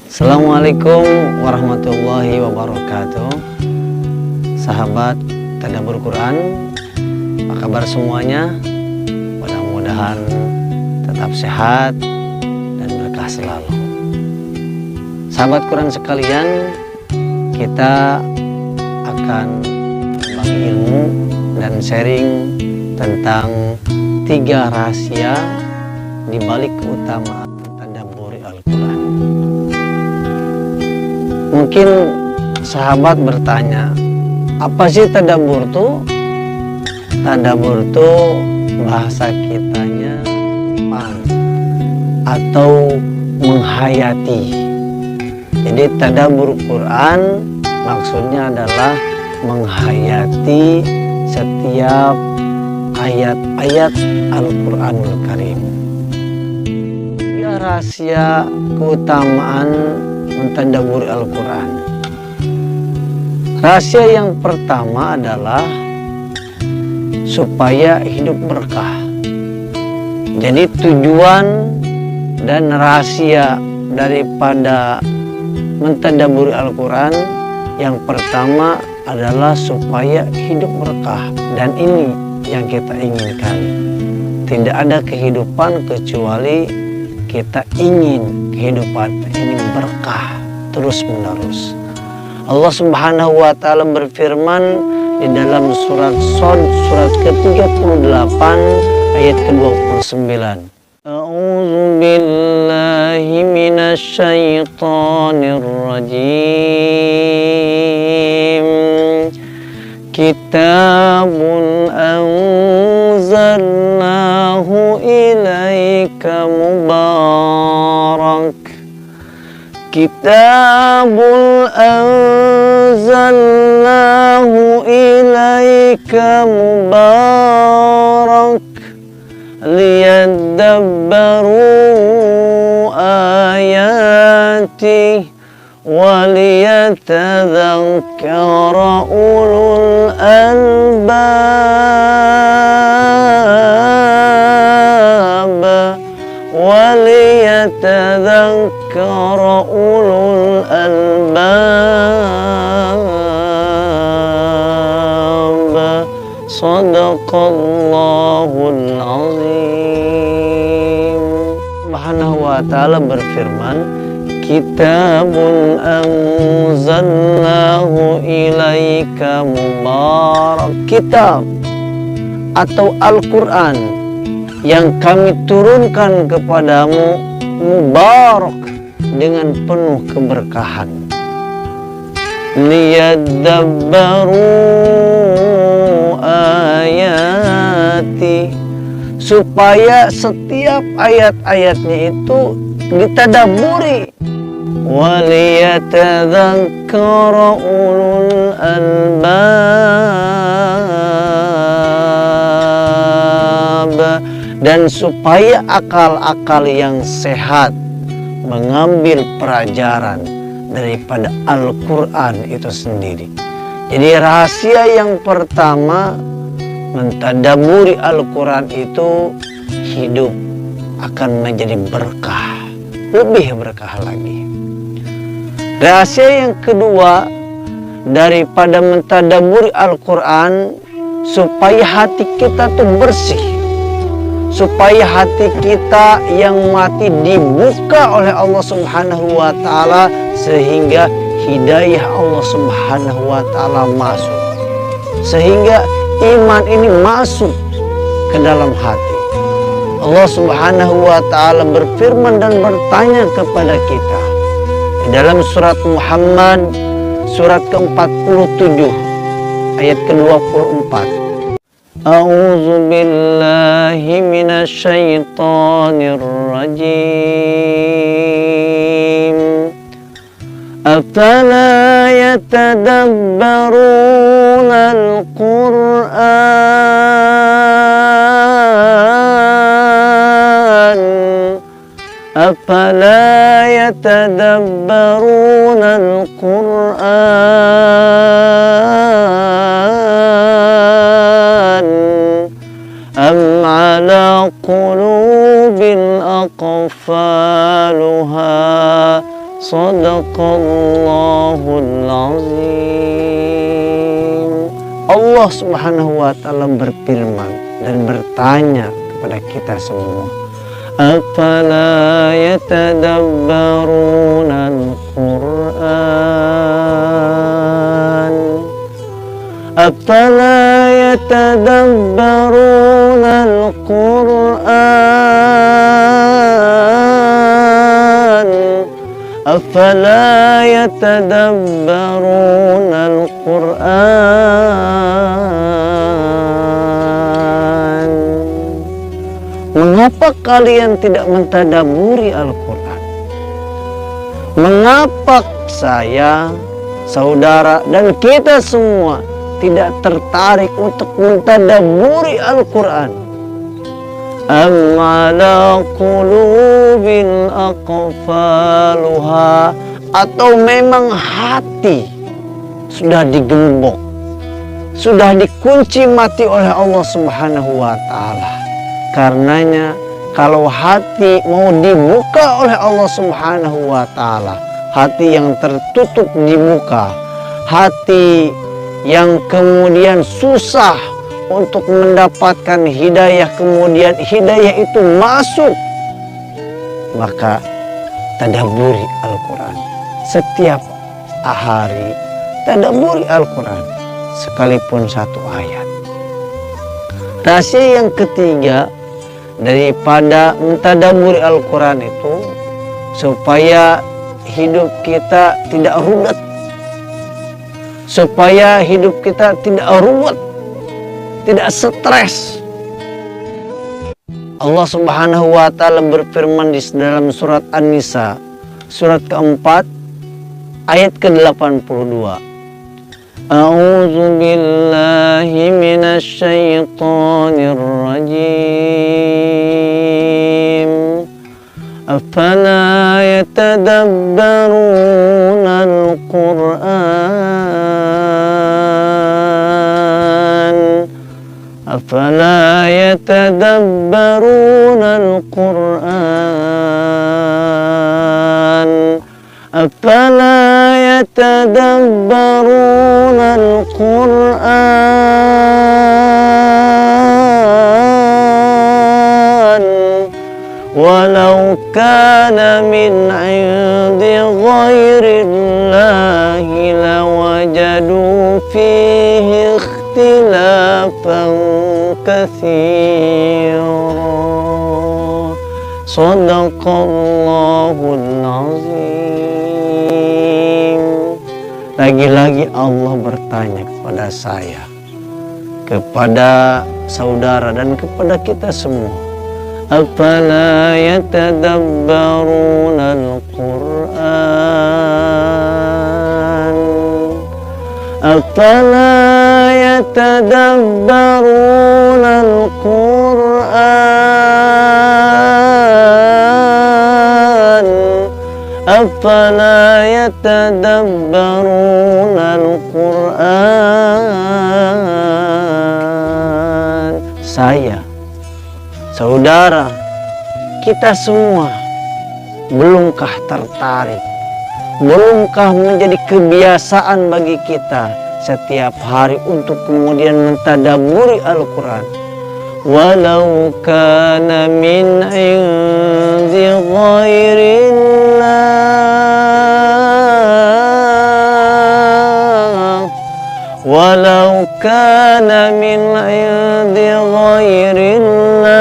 Assalamualaikum warahmatullahi wabarakatuh. Sahabat Tadabbur Quran, apa kabar semuanya? Mudah-mudahan tetap sehat dan berkah selalu. Sahabat Quran sekalian, kita akan berbagi ilmu dan sharing tentang 3 rahasia di balik keutamaan tadabbur Al-Quran. Mungkin sahabat bertanya, apa sih tadabbur tuh? Tadabbur tuh bahasa kitanya atau menghayati. Jadi tadabbur Quran maksudnya adalah menghayati setiap ayat-ayat Al-Quranul Karim. Ya, rahasia keutamaan mentadabbur Al-Quran. Rahasia yang pertama adalah supaya hidup berkah. Jadi tujuan dan rahasia daripada mentadabbur Al-Quran yang pertama adalah supaya hidup berkah. Dan ini yang kita inginkan. Tidak ada kehidupan kecuali kita ingin kehidupan ini berkah terus menerus. Allah Subhanahu wa taala berfirman di dalam surat Shad surat ke-38 ayat ke-29. A'udzu billahi minasy syaithanir rajim. Kitabun anzalnahu ilaika mubarak. Kitabun anzalnahu ilaika mubarak liyadabbaru ayatih waliyatadzakkara ulul albab waliyatadzakkara ulul albab. Shadaqallahul azim. Subhanahu wa ta'ala berfirman, Kitabun anzalnahu ilaika mubarak. Kitab atau Al-Quran yang kami turunkan kepadamu mubarak dengan penuh keberkahan. Liyadabbaru ayati, supaya setiap ayat-ayatnya itu ditadabburi. Waliyatadzakkara ulul albab, dan supaya akal-akal yang sehat mengambil pelajaran daripada Al-Quran itu sendiri. Jadi rahasia yang pertama mentadabburi Al-Quran itu hidup akan menjadi berkah, lebih berkah lagi. Rahasia yang kedua daripada mentadabburi Al-Quran, supaya hati kita tuh bersih, supaya hati kita yang mati dibuka oleh Allah Subhanahu wa ta'ala, sehingga hidayah Allah Subhanahu wa ta'ala masuk, sehingga iman ini masuk ke dalam hati. Allah Subhanahu wa ta'ala berfirman dan bertanya kepada kita di dalam surat Muhammad surat ke-47 ayat ke-24. A'udzu billahi minasy syaithanir rajim. Afala yatadabbaruna al-Qur'an Afala yatadabbaruna al-Qur'an am ala qulubin aqfaluha Shadaqallahul azim. Allah Subhanahu wa ta'ala berfirman dan bertanya kepada kita semua, afala yatadabbaruna al-Qur'an, afala yatadabbaruna al-Qur'an, afala yatadabbaruna al-Qur'an. Mengapa kalian tidak mentadaburi Al-Quran? Mengapa saya, saudara, dan kita semua tidak tertarik untuk mentadaburi Al-Quran? Am ala qulubin aqfaluha, atau memang hati sudah digembok, sudah dikunci mati oleh Allah Subhanahu wa ta'ala. Karenanya kalau hati mau dibuka oleh Allah Subhanahu wa ta'ala, hati yang tertutup dibuka, hati yang kemudian susah untuk mendapatkan hidayah, kemudian hidayah itu masuk, maka tadabburi Al-Quran. Setiap hari tadabburi Al-Quran, sekalipun satu ayat. Rahasia yang ketiga daripada mentadabburi Al-Quran itu, supaya hidup kita tidak rudet, supaya hidup kita tidak ruwet, tidak stres. Allah Subhanahu wa ta'ala berfirman di dalam surat An-Nisa, surat keempat, ayat ke-82. A'udzu billahi minasy syaithanir rajim. Afala yatadabbaruna al-Qur'an, afala yatadabbaruna al-Qur'an, afala yatadabbaruna al-Qur'an, walau kana min 'indi ghairillahi lawajadu fihi ikhtilafan katsira. Shadaqallahul azim. Lagi-lagi Allah bertanya kepada saya, kepada saudara, dan kepada kita semua, afala yatadabbaruna al-Qur'an, afala yatadabbaruna al-Qur'an, afala yatadabbaruna al-Qur'an. Saya, saudara, kita semua, belumkah tertarik, belumkah menjadi kebiasaan bagi kita setiap hari untuk kemudian mentadabburi Al-Quran? Walau kana min 'indi ghairillah, walau kana min 'indi ghairillah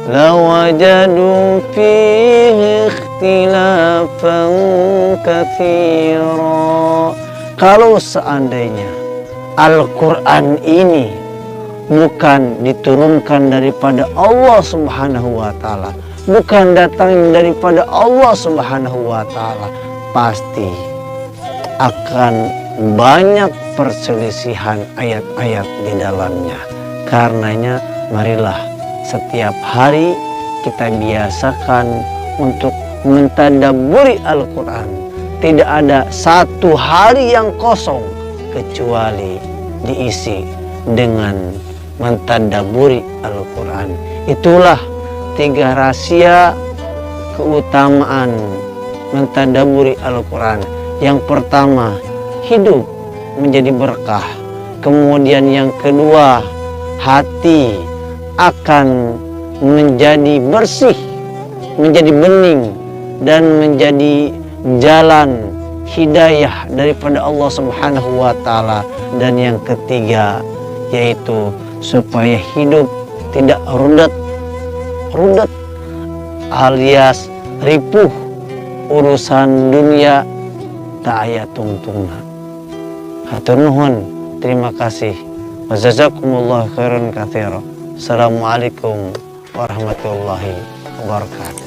lawajadu fihi ikhtilafan katsira. Kalau seandainya Al-Quran ini bukan diturunkan daripada Allah Subhanahu wa ta'ala, bukan datang daripada Allah Subhanahu wa ta'ala, pasti akan banyak perselisihan ayat-ayat di dalamnya. Karenanya marilah setiap hari kita biasakan untuk mentadabburi Al-Quran. Tidak ada satu hari yang kosong kecuali diisi dengan mentadabburi Al-Quran. Itulah 3 rahasia keutamaan mentadaburi Al-Quran. Yang pertama, hidup menjadi berkah. Kemudian yang kedua, hati akan menjadi bersih, menjadi bening, dan menjadi jalan hidayah daripada Allah Subhanahu wa Ta'ala. Dan yang ketiga, yaitu supaya hidup tidak rudet alias ripuh urusan dunia tak aya tungtungna. Hatur nuhun, terima kasih. Wajazakumullah khairan katsira. Assalamualaikum warahmatullahi wabarakatuh.